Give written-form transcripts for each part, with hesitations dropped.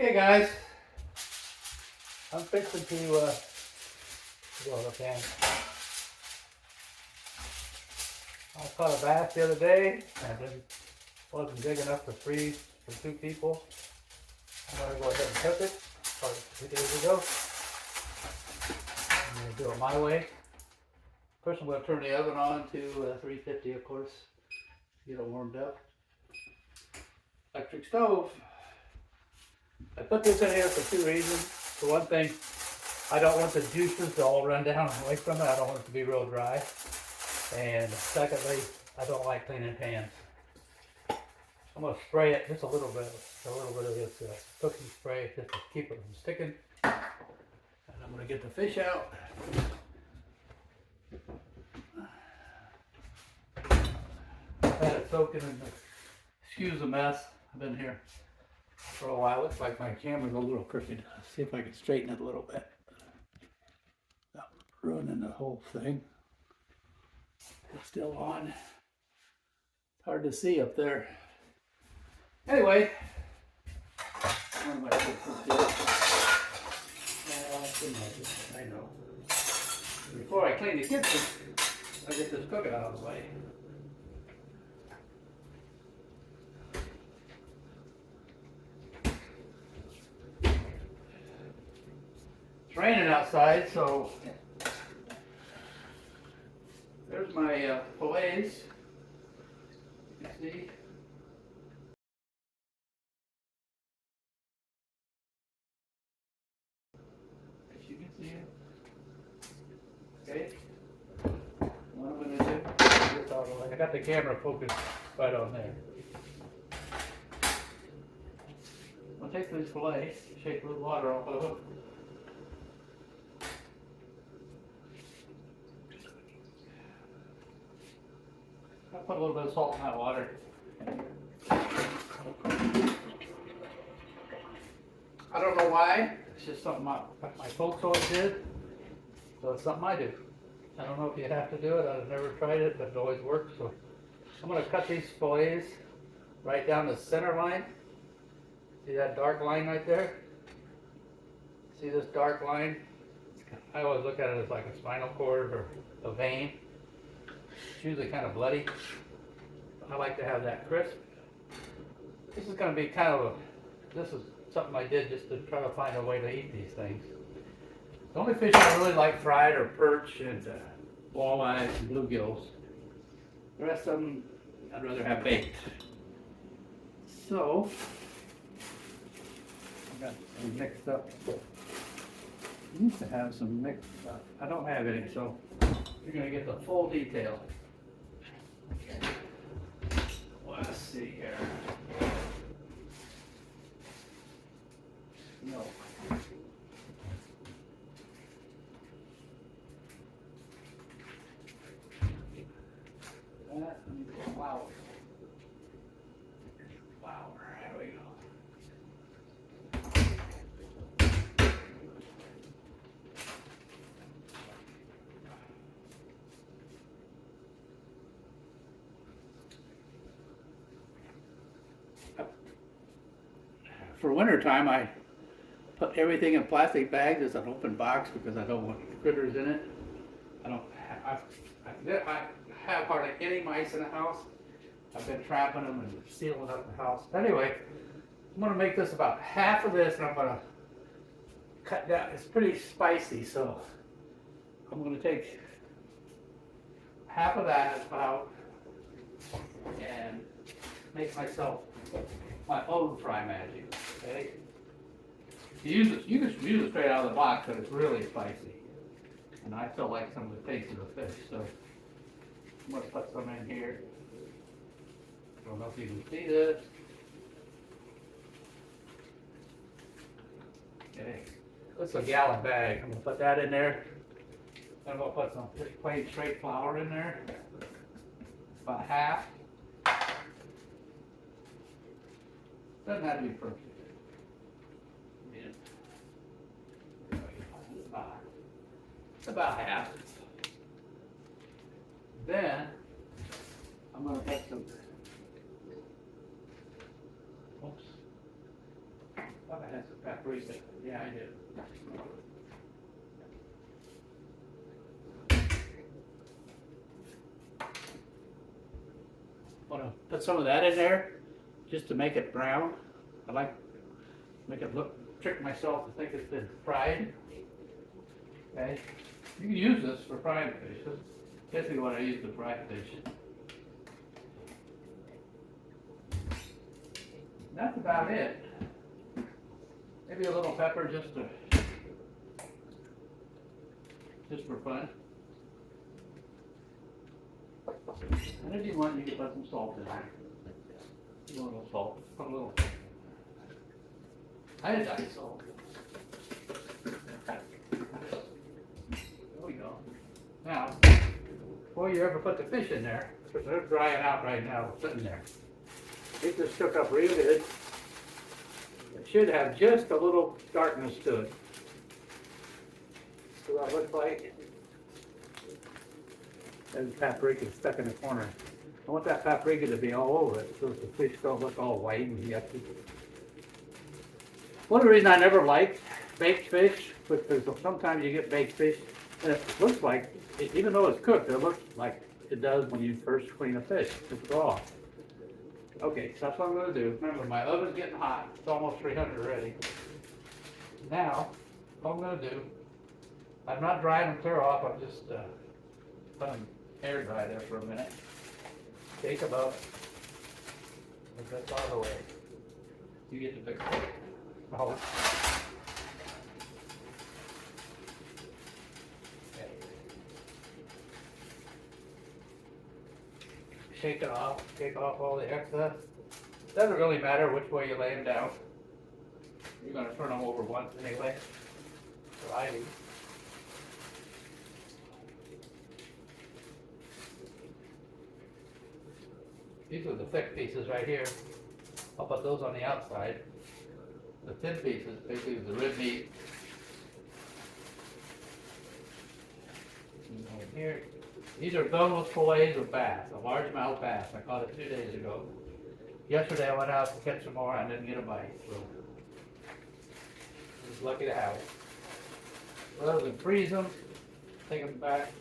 Okay, guys, I'm fixing to go to the pan. I caught a bass the other day, and it wasn't big enough for two people. I'm gonna go ahead and cook it. Caught it 2 days ago. I'm gonna do it my way. First, I'm gonna turn the oven on to 350, of course, get it warmed up. Electric stove. I put this in here for 2 reasons. For one thing, I don't want the juices to all run down away from it. I don't want it to be real dry. And secondly, I don't like cleaning pans. I'm going to spray it just a little bit of this cooking spray just to keep it from sticking. And I'm going to get the fish out. I've had it soaking in the, excuse the mess. I've been here for a while. Looks like my camera's a little crooked. Let's see if I can straighten it a little bit. Not ruining the whole thing. It's still on. It's hard to see up there. Anyway, what am I supposed to do? I know. Before I clean the kitchen, I get this cooking out of the way. It's raining outside, so there's my fillets. You can see. As you can see it. Okay. What I'm going to do, this out of the way. I got the camera focused right on there. I'll take this fillet, shake a little water off of it. I'll put a little bit of salt in that water. I don't know why. It's just something my folks always did. So it's something I do. I don't know if you have to do it. I've never tried it, but it always works. So I'm going to cut these fillets right down the center line. See that dark line right there? See this dark line? I always look at it as like a spinal cord or a vein. It's usually kind of bloody. I like to have that crisp. This is going to be kind of this is something I did just to try to find a way to eat these things. The only fish I really like fried are perch and walleyes and bluegills. The rest of them I'd rather have baked. So, I got some mixed up. I used to have some mixed stuff. I don't have any, so you're going to get the full detail. Okay. Let's see here. Milk. That, let me get flour. Flour, there we go. For winter time, I put everything in plastic bags as an open box because I don't want critters in it. I have hardly any mice in the house. I've been trapping them and sealing up the house. Anyway, I'm going to make this about half of this, and I'm going to cut down. It's pretty spicy, so I'm going to take half of that about and make myself my own fry magic. Okay. You can use it straight out of the box, but it's really spicy. And I still like some of the taste of the fish, so I'm going to put some in here. I don't know if you can see this. Okay, that's a gallon bag. I'm going to put that in there. I'm going to put some plain straight flour in there. About half. Doesn't have to be perfect. About half. Then I'm going to put some. Oops. thought I had some paprika. Yeah, I do. Want to put some of that in there just to make it brown. I like make it trick myself to think it's been fried. Okay, you can use this for fried fish. That's basically what I use to fry fish. That's about it. Maybe a little pepper just for fun. And if you want, you can put some salt in there. A little salt. Put a little. Iodized salt. There we go. Now, before you ever put the fish in there, because they're drying out right now, sitting there. It just cook up real good. It should have just a little darkness to it. See what it looks like? There's paprika stuck in the corner. I want that paprika to be all over it so the fish don't look all white and yucky. One of the reasons I never liked baked fish, because sometimes you get baked fish and it looks like, even though it's cooked, it looks like it does when you first clean a fish. It's raw. Okay, so that's what I'm going to do. Remember, my oven's getting hot. It's almost 300 already. Now, what I'm going to do, I'm not drying them clear off. I'm just let them air dry there for a minute. Take them out. Put that out of the way. You get the picture. Oh. Okay. Shake it off. Take off all the excess. Doesn't really matter which way you lay them down. You're going to turn them over once anyway. So I do. These are the thick pieces right here. I'll put those on the outside. The thin pieces, basically the rib meat. And over here. These are boneless fillets of bass, a largemouth bass. I caught it 2 days ago. Yesterday I went out to catch some more and didn't get a bite. So I was lucky to have it. Rather than freeze them, take them back,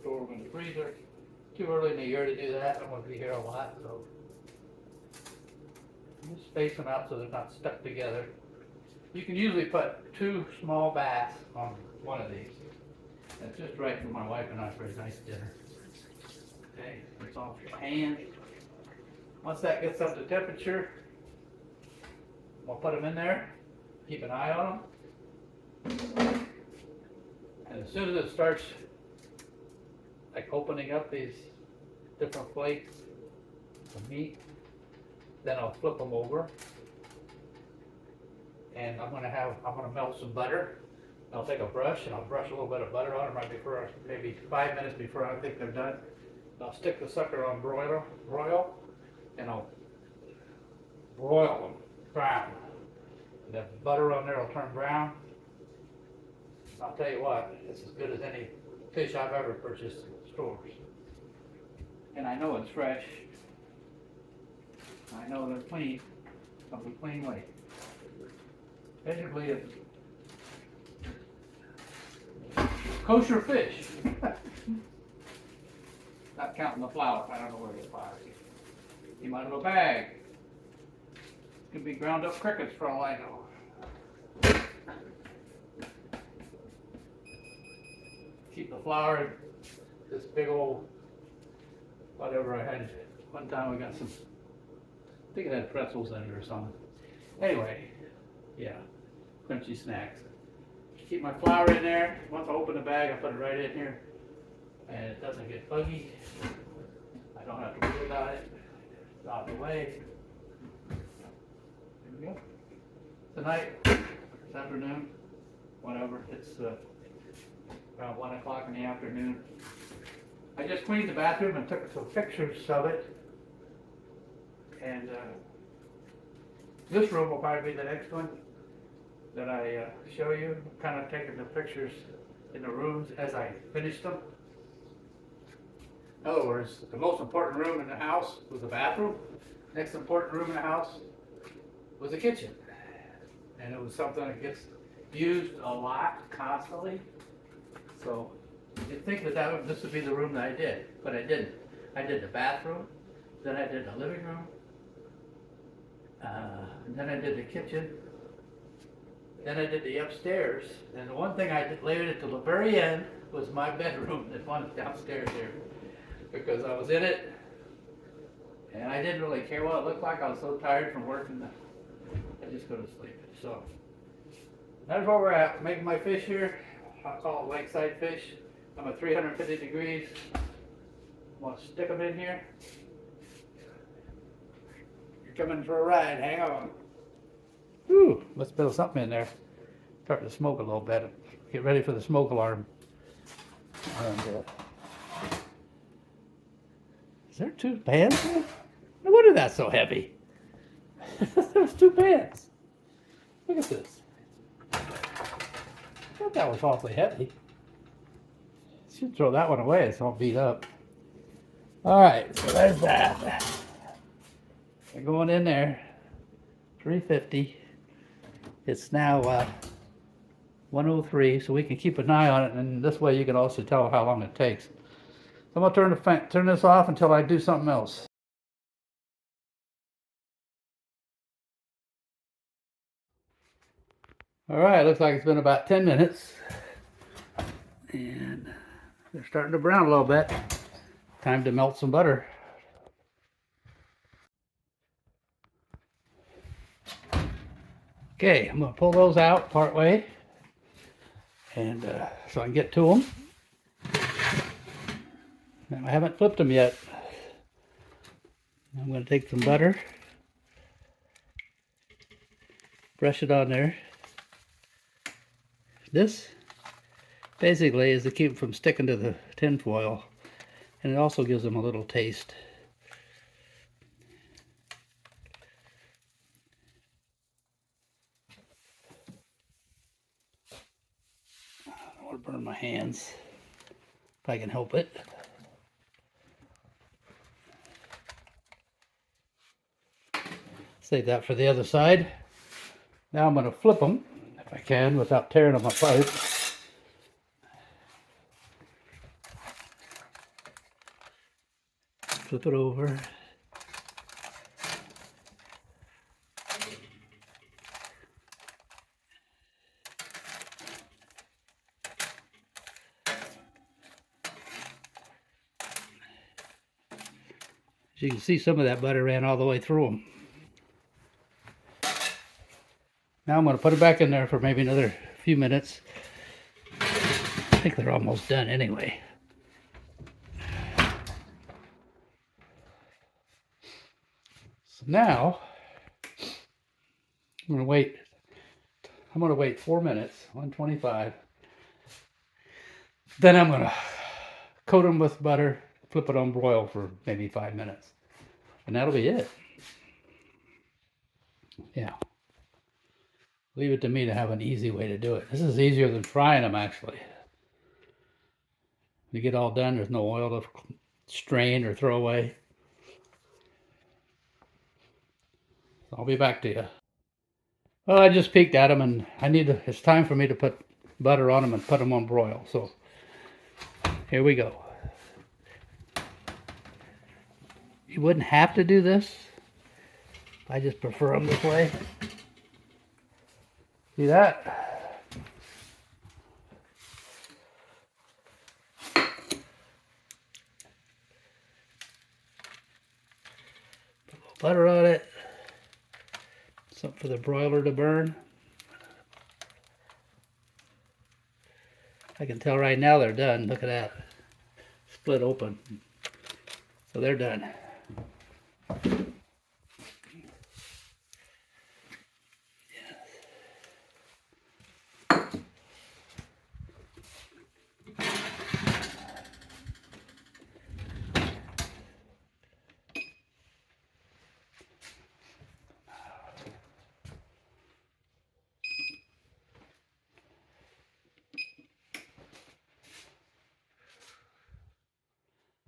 store them in the freezer. Too early in the year to do that. I'm going to be here a lot, so just space them out so they're not stuck together. You can usually put 2 small bass on one of these. That's just right for my wife and I for a nice dinner. Okay, it's off your hand. Once that gets up to temperature, we'll put them in there. Keep an eye on them. And as soon as it starts like opening up these different flakes of meat, then I'll flip them over, and I'm gonna melt some butter. I'll take a brush and I'll brush a little bit of butter on them right before, maybe 5 minutes before I think they're done. I'll stick the sucker on broil, and I'll broil them brown. The butter on there will turn brown. I'll tell you what, it's as good as any fish I've ever purchased in stores. And I know it's fresh. I know they're clean. Comes a clean way. Basically, it's kosher fish. Not counting the flour. I don't know where the flour is. Came out of a bag. Could be ground up crickets for all I know. Keep the flour in this big old whatever I had. One time we got some, I think it had pretzels in it or something. Anyway, yeah, crunchy snacks. Keep my flour in there. Once I open the bag, I put it right in here, and it doesn't get buggy. I don't have to worry about it. It's out of the way. There we go. Tonight, this afternoon, whatever, it's around 1 o'clock in the afternoon. I just cleaned the bathroom and took some pictures of it. And this room will probably be the next one that I show you. I'm kind of taking the pictures in the rooms as I finish them. In other words, the most important room in the house was the bathroom. Next important room in the house was the kitchen. and it was something that gets used a lot, constantly. So you'd think that this would be the room that I did, but I didn't. I did the bathroom, then I did the living room, and then I did the kitchen, then I did the upstairs, and the one thing I did later at the very end was my bedroom, the one downstairs here, because I was in it, and I didn't really care what it looked like. I was so tired from working that I just go to sleep. So that's where we're at. Making my fish here. I call it lakeside fish. I'm at 350 degrees. I'm gonna stick them in here. You're coming for a ride. Hang on. Whew, let's build something in there. Starting to smoke a little bit. Get ready for the smoke alarm. And, is there 2 pans there? No wonder that's so heavy. There's 2 pans. Look at this. I thought that was awfully heavy. Should throw that one away. It's all beat up. All right, so there's that. They're going in there. 350. It's now 103, so we can keep an eye on it, and this way you can also tell how long it takes. I'm gonna turn this off until I do something else. All right, looks like it's been about 10 minutes, and they're starting to brown a little bit. Time to melt some butter. Okay, I'm gonna pull those out part way, and so I can get to them. Now, I haven't flipped them yet. I'm gonna take some butter, brush it on there. This basically is to keep them from sticking to the tin foil, and it also gives them a little taste. I don't want to burn my hands if I can help it. Save that for the other side. Now I'm going to flip them if I can without tearing them apart. Flip it over. As you can see, some of that butter ran all the way through them. Now I'm going to put it back in there for maybe another few minutes. I think they're almost done anyway. So now I'm going to wait 4 minutes, 125. Then I'm going to coat them with butter, flip it on broil for maybe 5 minutes. And that'll be it. Yeah. Leave it to me to have an easy way to do it. This is easier than frying them, actually. When you get all done, there's no oil to strain or throw away. So I'll be back to you. Well, I just peeked at them, and it's time for me to put butter on them and put them on broil. So here we go. You wouldn't have to do this. I just prefer them this way. See that? Put a little butter on it. Something for the broiler to burn. I can tell right now they're done. Look at that. Split open. So they're done.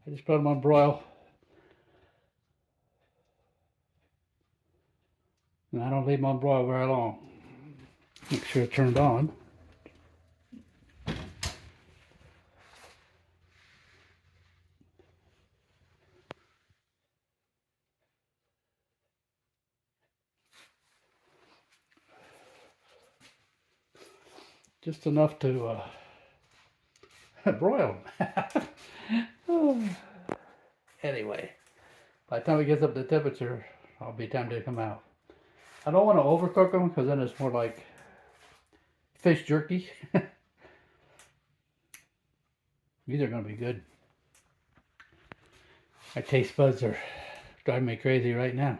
I just put them on broil. And I don't leave them on broil very long. Make sure it turned on. Just enough to broil them. Anyway, by the time it gets up to temperature, I'll be time to come out. I don't want to overcook them because then it's more like fish jerky. These are going to be good. My taste buds are driving me crazy right now.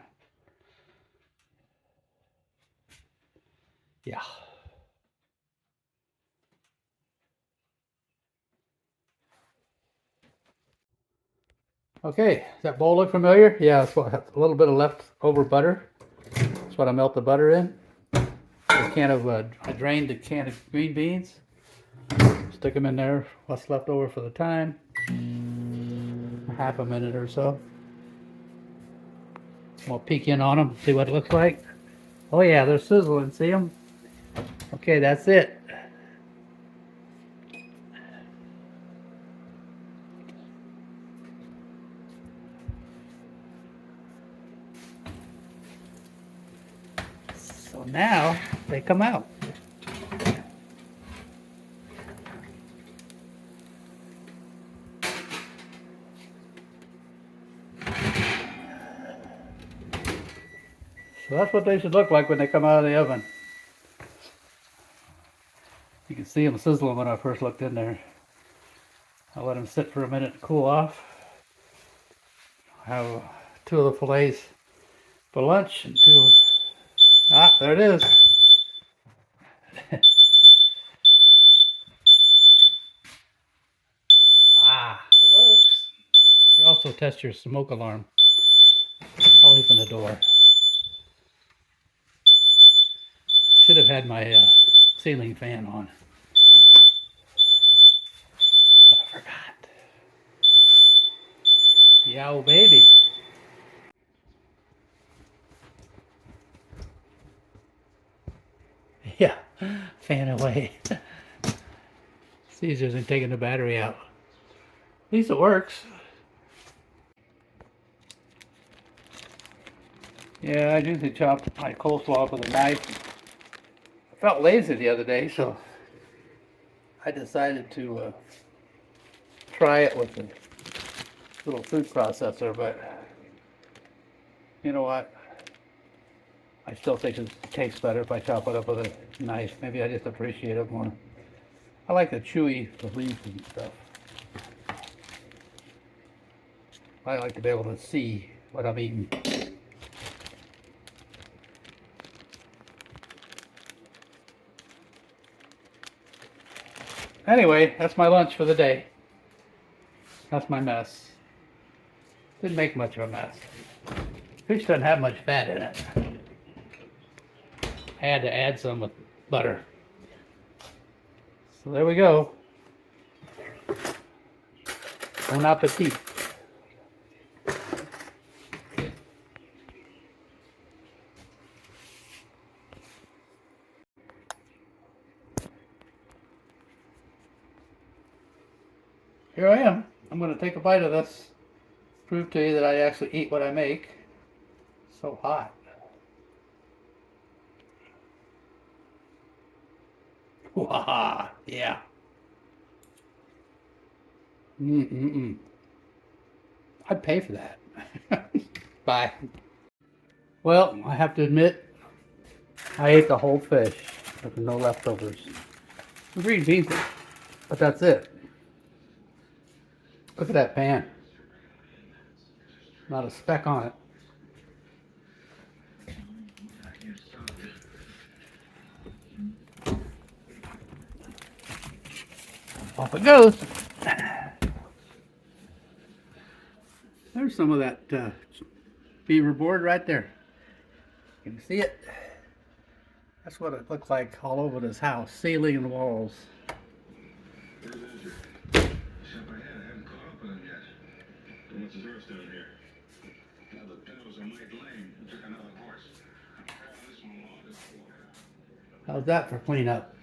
Yeah. Okay, does that bowl look familiar? Yeah, it's what, a little bit of leftover butter. That's what I melt the butter in. A can of, I drained a can of green beans. Stick them in there, what's left over for the time. Half a minute or so. We'll peek in on them, see what it looks like. Oh yeah, they're sizzling, see them? Okay, that's it. So now they come out. So that's what they should look like when they come out of the oven. You can see them sizzling when I first looked in there. I'll let them sit for a minute to cool off. I have 2 of the fillets for lunch and 2. Ah, there it is. Ah, it works. You also test your smoke alarm. I'll open the door. Should have had my ceiling fan on, but I forgot. Yow, baby. Yeah, fan away. It's easier than taking the battery out. At least it works. Yeah, I usually chop my coleslaw with a knife. I felt lazy the other day, so I decided to try it with a little food processor, but you know what? I still think it tastes better if I chop it up with a knife. Maybe I just appreciate it more. I like the chewy, the leaves and stuff. I like to be able to see what I'm eating. Anyway, that's my lunch for the day. That's my mess. Didn't make much of a mess. Fish doesn't have much fat in it. I had to add some with butter. So there we go. Bon appetit. Here I am. I'm going to take a bite of this. Prove to you that I actually eat what I make. So hot. Waha, yeah. I'd pay for that. Bye. Well, I have to admit, I ate the whole fish with no leftovers. The green beans, but that's it. Look at that pan. Not a speck on it. Off it goes. There's some of that beaver board right there. Can you see it? That's what it looked like all over this house, ceiling and walls. How's that for cleanup?